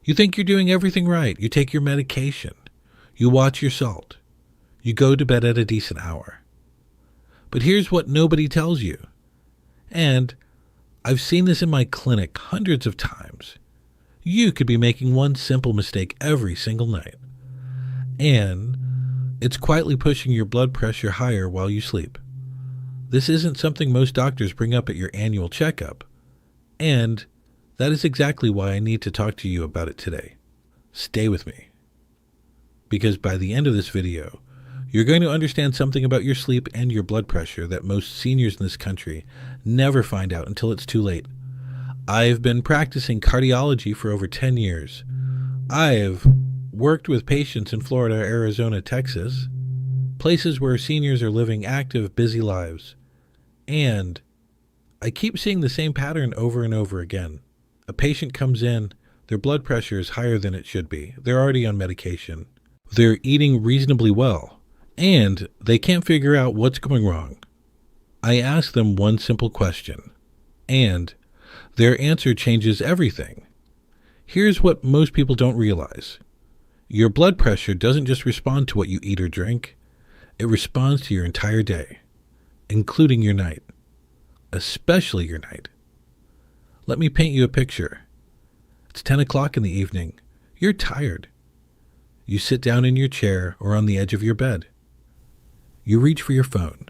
You think you're doing everything right. You take your medication. You watch your salt. You go to bed at a decent hour. But here's what nobody tells you. And I've seen this in my clinic hundreds of times. You could be making one simple mistake every single night. And it's quietly pushing your blood pressure higher while you sleep. This isn't something most doctors bring up at your annual checkup. And that is exactly why I need to talk to you about it today. Stay with me. Because by the end of this video, you're going to understand something about your sleep and your blood pressure that most seniors in this country never find out until it's too late. I've been practicing cardiology for over 10 years. I've worked with patients in Florida, Arizona, Texas, places where seniors are living active, busy lives. And I keep seeing the same pattern over and over again. A patient comes in, their blood pressure is higher than it should be. They're already on medication. They're eating reasonably well, and they can't figure out what's going wrong. I ask them one simple question, and their answer changes everything. Here's what most people don't realize. Your blood pressure doesn't just respond to what you eat or drink. It responds to your entire day, including your night, especially your night. Let me paint you a picture. It's 10 o'clock in the evening. You're tired. You sit down in your chair or on the edge of your bed. You reach for your phone.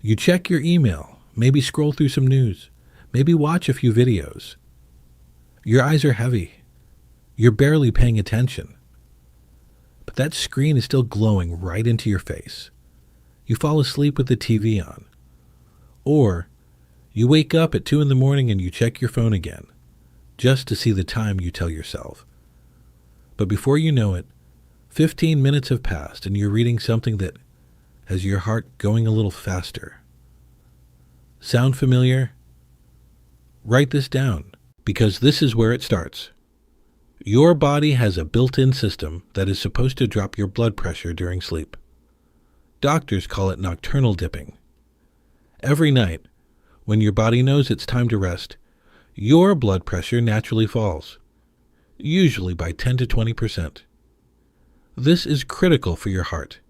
You check your email, maybe scroll through some news, maybe watch a few videos. Your eyes are heavy. You're barely paying attention. But that screen is still glowing right into your face. You fall asleep with the TV on. Or you wake up at 2 in the morning and you check your phone again, just to see the time you tell yourself. But before you know it, 15 minutes have passed and you're reading something that has your heart going a little faster. Sound familiar? Write this down, because this is where it starts. Your body has a built-in system that is supposed to drop your blood pressure during sleep. Doctors call it nocturnal dipping. Every night, when your body knows it's time to rest, your blood pressure naturally falls, usually by 10 to 20%. This is critical for your heart.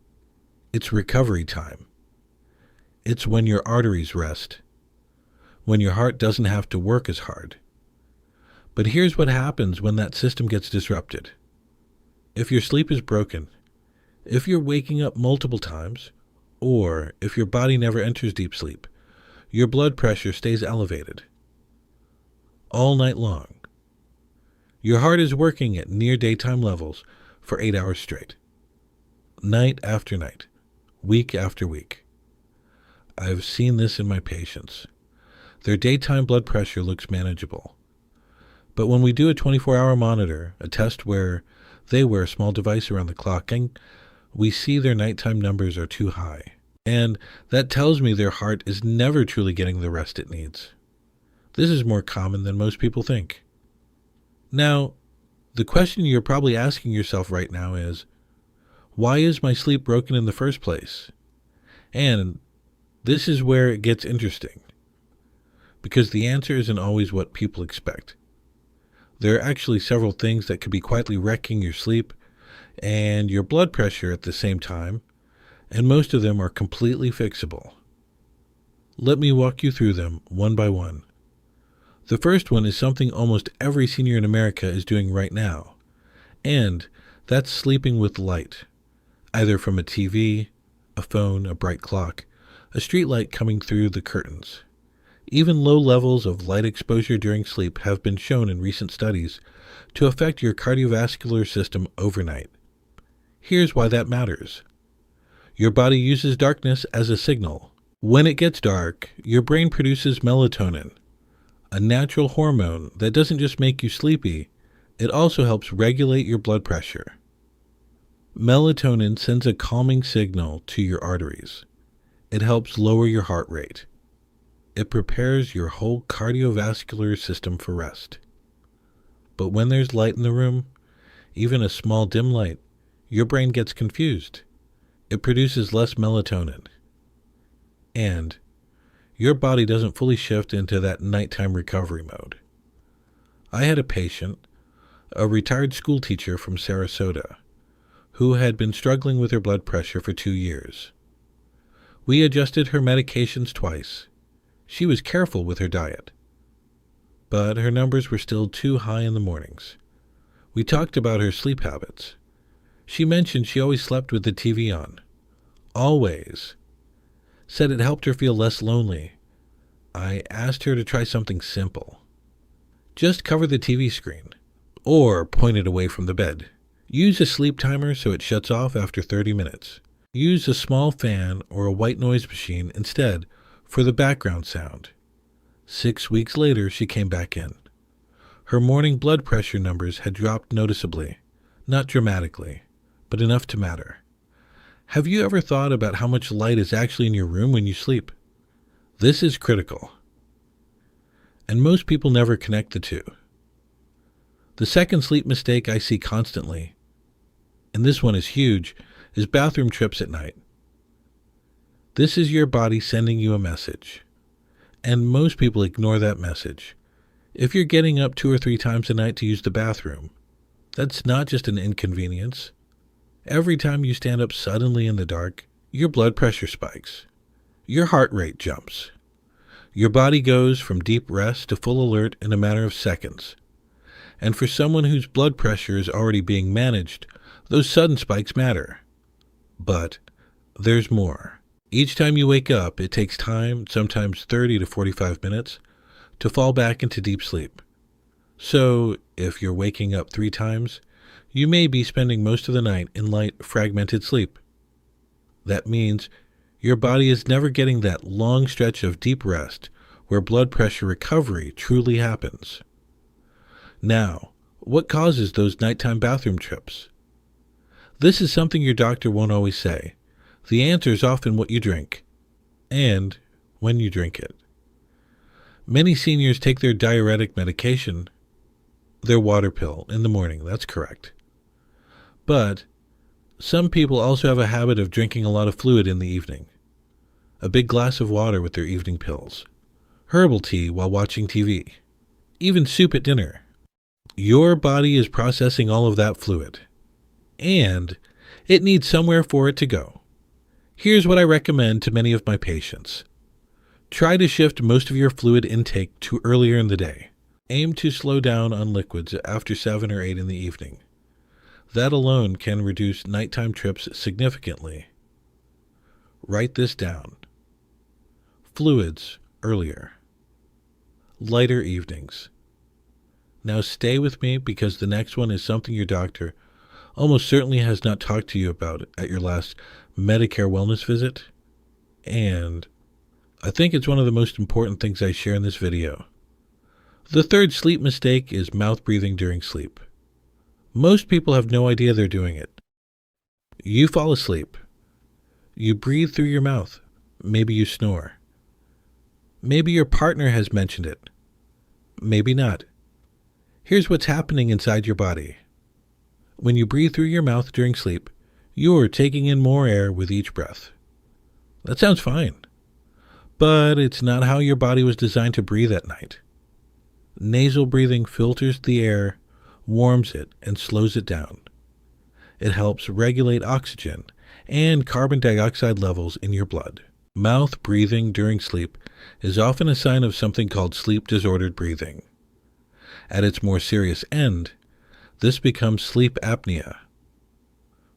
It's recovery time. It's when your arteries rest, when your heart doesn't have to work as hard. But here's what happens when that system gets disrupted. If your sleep is broken, if you're waking up multiple times, or if your body never enters deep sleep, your blood pressure stays elevated all night long. Your heart is working at near daytime levels for 8 hours straight, night after night, week after week. I've seen this in my patients. Their daytime blood pressure looks manageable. But when we do a 24-hour monitor, a test where they wear a small device around the clock, we see their nighttime numbers are too high. And that tells me their heart is never truly getting the rest it needs. This is more common than most people think. Now, the question you're probably asking yourself right now is, why is my sleep broken in the first place? And this is where it gets interesting, because the answer isn't always what people expect. There are actually several things that could be quietly wrecking your sleep and your blood pressure at the same time, and most of them are completely fixable. Let me walk you through them one by one. The first one is something almost every senior in America is doing right now, and that's sleeping with light, either from a TV, a phone, a bright clock, a street light coming through the curtains. Even low levels of light exposure during sleep have been shown in recent studies to affect your cardiovascular system overnight. Here's why that matters. Your body uses darkness as a signal. When it gets dark, your brain produces melatonin, a natural hormone that doesn't just make you sleepy, it also helps regulate your blood pressure. Melatonin sends a calming signal to your arteries. It helps lower your heart rate. It prepares your whole cardiovascular system for rest. But when there's light in the room, even a small dim light, your brain gets confused. It produces less melatonin. And your body doesn't fully shift into that nighttime recovery mode. I had a patient, a retired school teacher from Sarasota, who had been struggling with her blood pressure for 2 years. We adjusted her medications twice. She was careful with her diet, but her numbers were still too high in the mornings. We talked about her sleep habits. She mentioned she always slept with the TV on. Always. Said it helped her feel less lonely. I asked her to try something simple. Just cover the TV screen, or point it away from the bed. Use a sleep timer so it shuts off after 30 minutes. Use a small fan or a white noise machine instead for the background sound. 6 weeks later, she came back in. Her morning blood pressure numbers had dropped noticeably, not dramatically, but enough to matter. Have you ever thought about how much light is actually in your room when you sleep? This is critical. And most people never connect the two. The second sleep mistake I see constantly, and this one is huge, is bathroom trips at night. This is your body sending you a message, and most people ignore that message. If you're getting up 2 or 3 times a night to use the bathroom, that's not just an inconvenience. Every time you stand up suddenly in the dark, your blood pressure spikes. Your heart rate jumps. Your body goes from deep rest to full alert in a matter of seconds. And for someone whose blood pressure is already being managed, those sudden spikes matter. But there's more. Each time you wake up, it takes time, sometimes 30 to 45 minutes, to fall back into deep sleep. So, if you're waking up 3 times, you may be spending most of the night in light, fragmented sleep. That means your body is never getting that long stretch of deep rest where blood pressure recovery truly happens. Now, what causes those nighttime bathroom trips? This is something your doctor won't always say. The answer is often what you drink, and when you drink it. Many seniors take their diuretic medication, their water pill, in the morning. That's correct. But some people also have a habit of drinking a lot of fluid in the evening. A big glass of water with their evening pills. Herbal tea while watching TV. Even soup at dinner. Your body is processing all of that fluid, and it needs somewhere for it to go. Here's what I recommend to many of my patients. Try to shift most of your fluid intake to earlier in the day. Aim to slow down on liquids after 7 or 8 in the evening. That alone can reduce nighttime trips significantly. Write this down. Fluids earlier. Lighter evenings. Now stay with me because the next one is something your doctor almost certainly has not talked to you about at your last Medicare wellness visit, and I think it's one of the most important things I share in this video. The third sleep mistake is mouth breathing during sleep. Most people have no idea they're doing it. You fall asleep. You breathe through your mouth. Maybe you snore. Maybe your partner has mentioned it. Maybe not. Here's what's happening inside your body. When you breathe through your mouth during sleep, you're taking in more air with each breath. That sounds fine, but it's not how your body was designed to breathe at night. Nasal breathing filters the air, warms it, and slows it down. It helps regulate oxygen and carbon dioxide levels in your blood. Mouth breathing during sleep is often a sign of something called sleep-disordered breathing. At its more serious end, this becomes sleep apnea,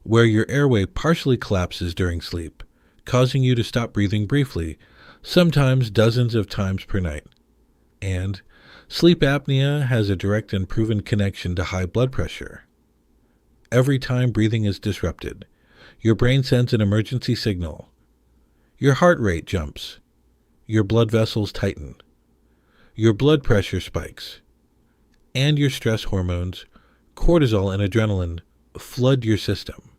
where your airway partially collapses during sleep, causing you to stop breathing briefly, sometimes dozens of times per night. And sleep apnea has a direct and proven connection to high blood pressure. Every time breathing is disrupted, your brain sends an emergency signal. Your heart rate jumps. Your blood vessels tighten. Your blood pressure spikes. And your stress hormones, cortisol and adrenaline, flood your system.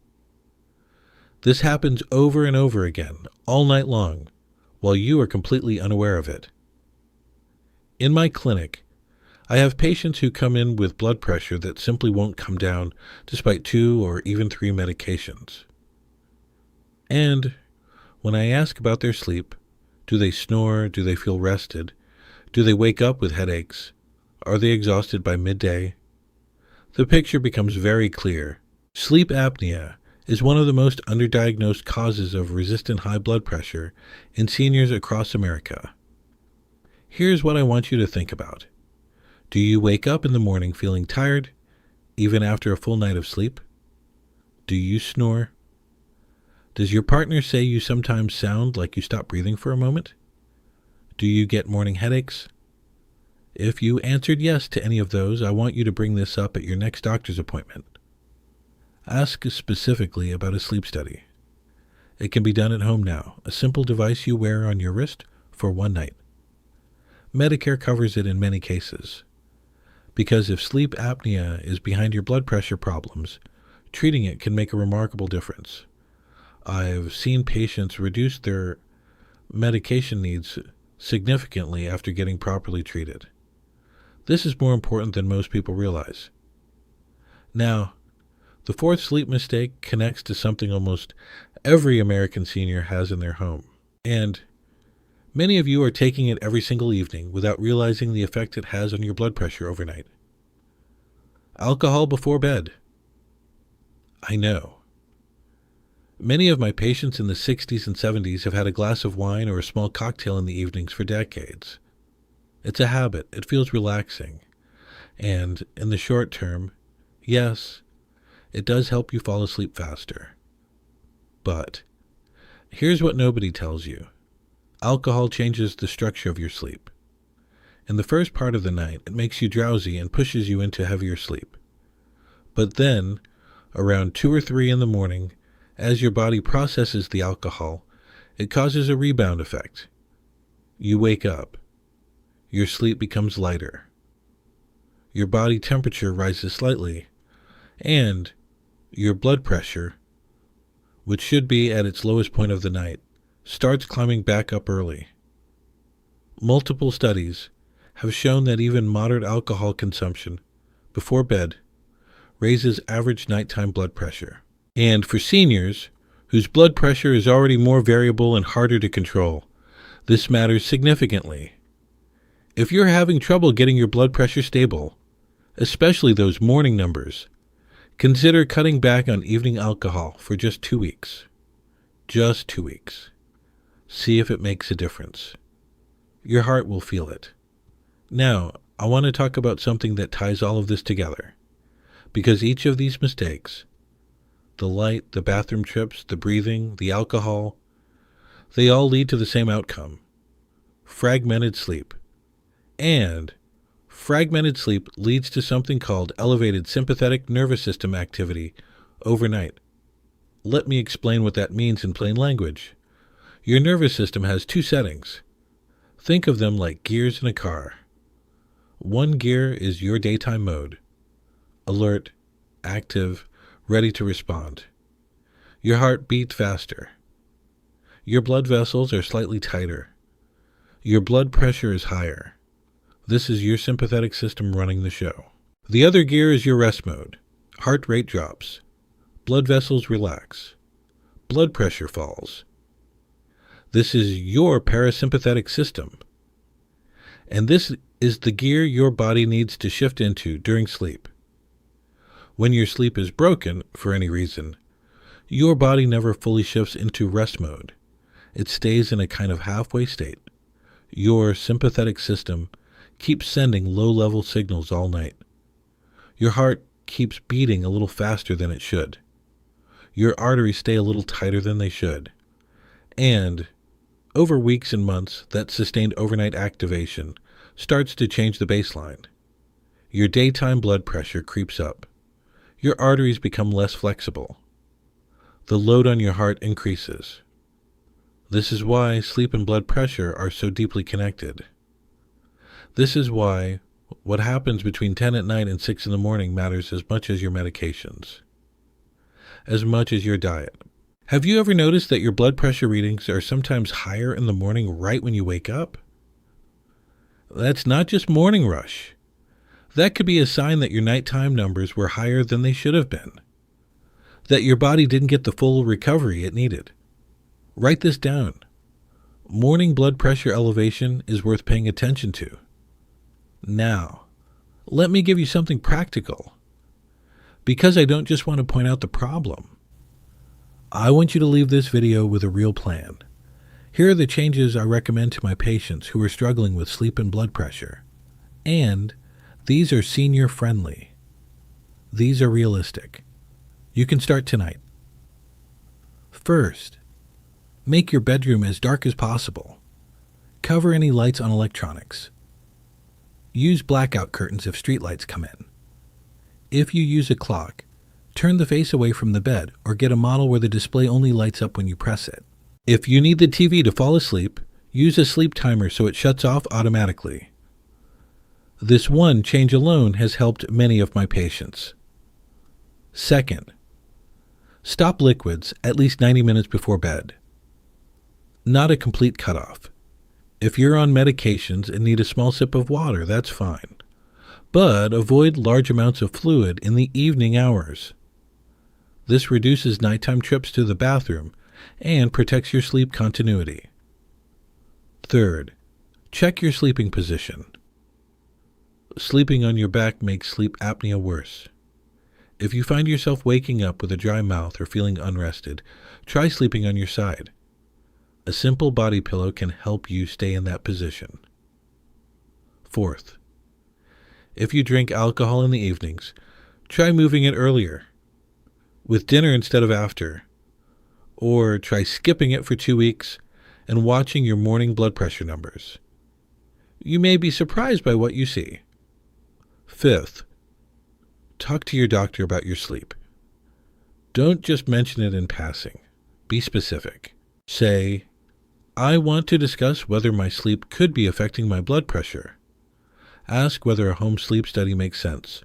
This happens over and over again, all night long, while you are completely unaware of it. In my clinic, I have patients who come in with blood pressure that simply won't come down despite 2 or even 3 medications. And when I ask about their sleep, do they snore? Do they feel rested? Do they wake up with headaches? Are they exhausted by midday? the picture becomes very clear. Sleep apnea is one of the most underdiagnosed causes of resistant high blood pressure in seniors across America. Here's what I want you to think about. Do you wake up in the morning feeling tired, even after a full night of sleep? Do you snore? Does your partner say you sometimes sound like you stop breathing for a moment? Do you get morning headaches? If you answered yes to any of those, I want you to bring this up at your next doctor's appointment. Ask specifically about a sleep study. It can be done at home now, a simple device you wear on your wrist for one night. Medicare covers it in many cases. Because if sleep apnea is behind your blood pressure problems, treating it can make a remarkable difference. I've seen patients reduce their medication needs significantly after getting properly treated. This is more important than most people realize. Now, the fourth sleep mistake connects to something almost every American senior has in their home. And many of you are taking it every single evening without realizing the effect it has on your blood pressure overnight. Alcohol before bed. I know. Many of my patients in the 60s and 70s have had a glass of wine or a small cocktail in the evenings for decades. It's a habit. It feels relaxing. And in the short term, yes, it does help you fall asleep faster. But here's what nobody tells you. Alcohol changes the structure of your sleep. In the first part of the night, it makes you drowsy and pushes you into heavier sleep. But then, around 2 or 3 in the morning, as your body processes the alcohol, it causes a rebound effect. You wake up. Your sleep becomes lighter. Your body temperature rises slightly, and your blood pressure, which should be at its lowest point of the night, starts climbing back up early. Multiple studies have shown that even moderate alcohol consumption before bed raises average nighttime blood pressure. And for seniors, whose blood pressure is already more variable and harder to control, this matters significantly. If you're having trouble getting your blood pressure stable, especially those morning numbers, consider cutting back on evening alcohol for just 2 weeks. Just 2 weeks. See if it makes a difference. Your heart will feel it. Now, I want to talk about something that ties all of this together. Because each of these mistakes, the light, the bathroom trips, the breathing, the alcohol, they all lead to the same outcome: fragmented sleep. And fragmented sleep leads to something called elevated sympathetic nervous system activity overnight. Let me explain what that means in plain language. Your nervous system has 2 settings. Think of them like gears in a car. One gear is your daytime mode: alert, active, ready to respond. Your heart beats faster. Your blood vessels are slightly tighter. Your blood pressure is higher. This is your sympathetic system running the show. The other gear is your rest mode. Heart rate drops. Blood vessels relax. Blood pressure falls. This is your parasympathetic system. And this is the gear your body needs to shift into during sleep. When your sleep is broken, for any reason, your body never fully shifts into rest mode. It stays in a kind of halfway state. Your sympathetic system keeps sending low-level signals all night. Your heart keeps beating a little faster than it should. Your arteries stay a little tighter than they should. And over weeks and months, that sustained overnight activation starts to change the baseline. Your daytime blood pressure creeps up. Your arteries become less flexible. The load on your heart increases. This is why sleep and blood pressure are so deeply connected. This is why what happens between 10 at night and 6 in the morning matters as much as your medications, as much as your diet. Have you ever noticed that your blood pressure readings are sometimes higher in the morning right when you wake up? That's not just morning rush. That could be a sign that your nighttime numbers were higher than they should have been, that your body didn't get the full recovery it needed. Write this down. Morning blood pressure elevation is worth paying attention to. Now, let me give you something practical. because I don't just want to point out the problem. I want you to leave this video with a real plan. Here are the changes I recommend to my patients who are struggling with sleep and blood pressure. And these are senior friendly. These are realistic. You can start tonight. First, make your bedroom as dark as possible. Cover any lights on electronics. Use blackout curtains if street lights come in. If you use a clock, turn the face away from the bed or get a model where the display only lights up when you press it. If you need the TV to fall asleep, use a sleep timer so it shuts off automatically. This one change alone has helped many of my patients. Second, stop liquids at least 90 minutes before bed. Not a complete cutoff. If you're on medications and need a small sip of water, that's fine. But avoid large amounts of fluid in the evening hours. This reduces nighttime trips to the bathroom and protects your sleep continuity. Third, check your sleeping position. Sleeping on your back makes sleep apnea worse. If you find yourself waking up with a dry mouth or feeling unrested, try sleeping on your side. A simple body pillow can help you stay in that position. Fourth, if you drink alcohol in the evenings, try moving it earlier, with dinner instead of after, or try skipping it for 2 weeks and watching your morning blood pressure numbers. You may be surprised by what you see. Fifth, talk to your doctor about your sleep. Don't just mention it in passing. Be specific. Say, I want to discuss whether my sleep could be affecting my blood pressure. Ask whether a home sleep study makes sense.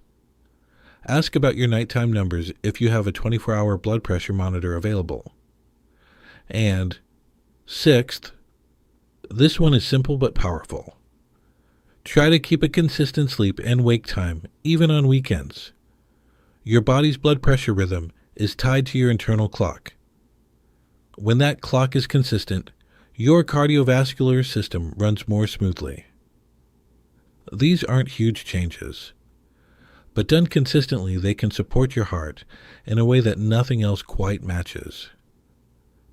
Ask about your nighttime numbers if you have a 24-hour blood pressure monitor available. And sixth, this one is simple but powerful. Try to keep a consistent sleep and wake time, even on weekends. Your body's blood pressure rhythm is tied to your internal clock. When that clock is consistent, your cardiovascular system runs more smoothly. These aren't huge changes, but done consistently, they can support your heart in a way that nothing else quite matches.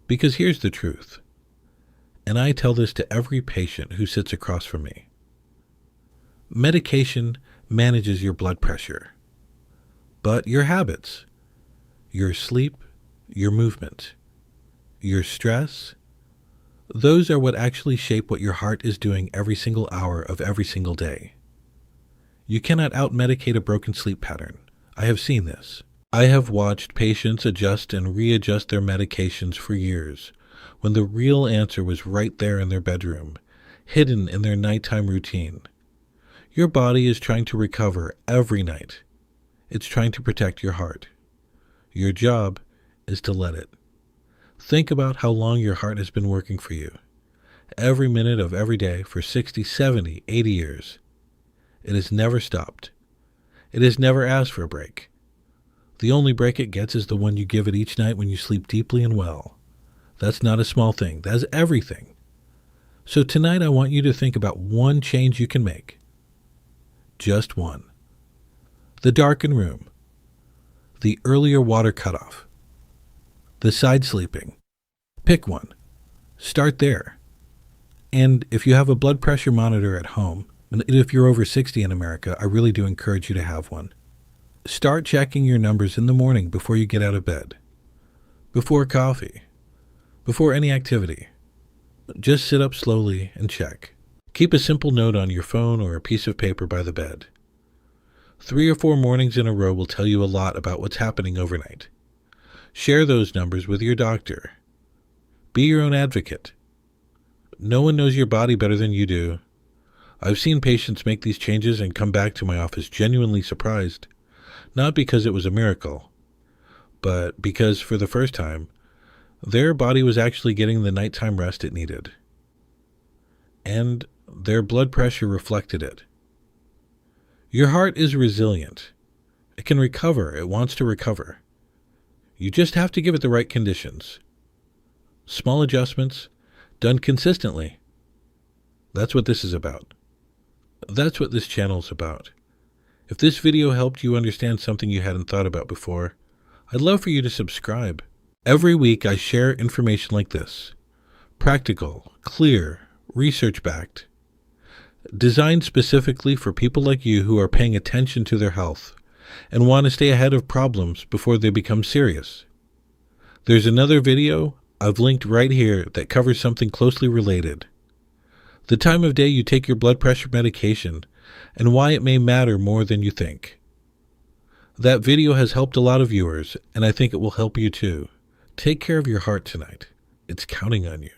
Because here's the truth, and I tell this to every patient who sits across from me. Medication manages your blood pressure, but your habits, your sleep, your movement, your stress, those are what actually shape what your heart is doing every single hour of every single day. You cannot out-medicate a broken sleep pattern. I have seen this. I have watched patients adjust and readjust their medications for years, when the real answer was right there in their bedroom, hidden in their nighttime routine. Your body is trying to recover every night. It's trying to protect your heart. Your job is to let it. Think about how long your heart has been working for you. Every minute of every day for 60, 70, 80 years. It has never stopped. It has never asked for a break. The only break it gets is the one you give it each night when you sleep deeply and well. That's not a small thing. That's everything. So tonight I want you to think about one change you can make. Just one. The darkened room. The earlier water cutoff. The side sleeping. Pick one. Start there. And if you have a blood pressure monitor at home, and if you're over 60 in America, I really do encourage you to have one. Start checking your numbers in the morning before you get out of bed. Before coffee. Before any activity. Just sit up slowly and check. Keep a simple note on your phone or a piece of paper by the bed. 3 or 4 mornings in a row will tell you a lot about what's happening overnight. Share those numbers with your doctor. Be your own advocate. No one knows your body better than you do. I've seen patients make these changes and come back to my office genuinely surprised, not because it was a miracle, but because for the first time, their body was actually getting the nighttime rest it needed. And their blood pressure reflected it. Your heart is resilient. It can recover. It wants to recover. You just have to give it the right conditions. Small adjustments, done consistently. That's what this is about. That's what this channel is about. If this video helped you understand something you hadn't thought about before, I'd love for you to subscribe. Every week I share information like this. Practical, clear, research-backed. Designed specifically for people like you who are paying attention to their health and want to stay ahead of problems before they become serious. There's another video I've linked right here that covers something closely related. The time of day you take your blood pressure medication and why it may matter more than you think. That video has helped a lot of viewers, and I think it will help you too. Take care of your heart tonight. It's counting on you.